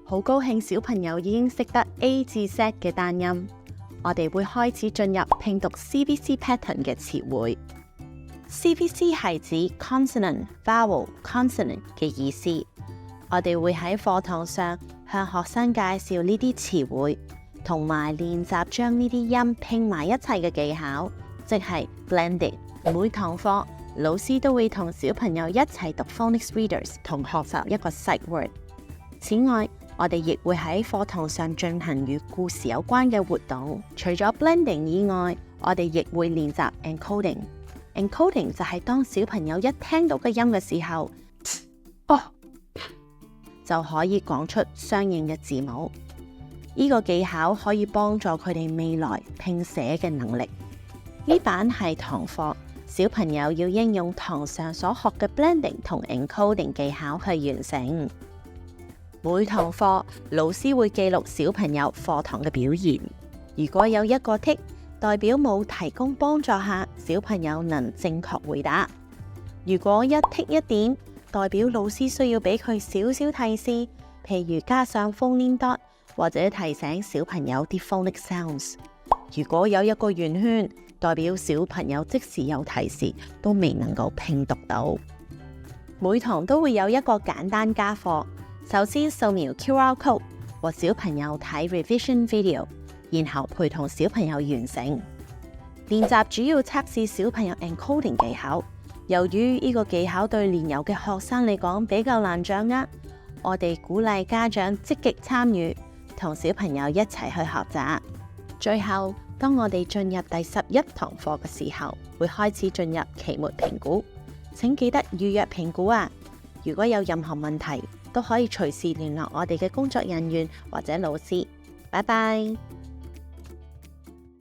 好高興小朋友已經識得 A 至 Z 嘅單音，我哋會開始進入拼讀 CVC pattern 嘅詞彙。CVC 係指 consonant、vowel、consonant 嘅意思。我哋會喺課堂上向學生介紹呢啲詞彙，同埋練習將呢啲音拼埋一齊嘅技巧，即係 blending。每堂課老師都會同小朋友一齊讀 phonics readers 同學習一個 sight word。此外，我哋亦會喺課堂上進行與故事有關嘅活動。除咗 blending 以外，我哋亦會練習 encoding。encoding 就係當小朋友一聽到嘅音嘅時候，就可以講出相應嘅字母。呢個技巧可以幫助佢哋未來拼寫嘅能力。呢版係堂課，小朋友要應用堂上所學嘅 blending 同 encoding 技巧去完成。每堂課老師會記錄小朋友課堂嘅表現。如果有一個 tick，代表冇提供幫助下小朋友能正確回答。如果一 tick 一點，代表老師需要俾佢少少提示，譬如加上 phoneme dot 或者提醒小朋友啲 phonic sounds。如果有一個圓圈，代表小朋友即使有提示都未能夠拼讀到。每堂都會有一個簡單家課，首先掃描 QR code 和小朋友睇 revision video， 然後陪同小朋友完成練習，主要測試小朋友 encoding 技巧。由於呢個技巧對年幼嘅學生嚟講比較難掌握，我哋鼓勵家長積極參與，同小朋友一齊去學習。最後，當我哋進入第11堂課嘅時候，會開始進入期末評估，請記得預約評估啊！如果有任何問題，都可以隨時聯絡我哋嘅工作人員或者老師。拜拜。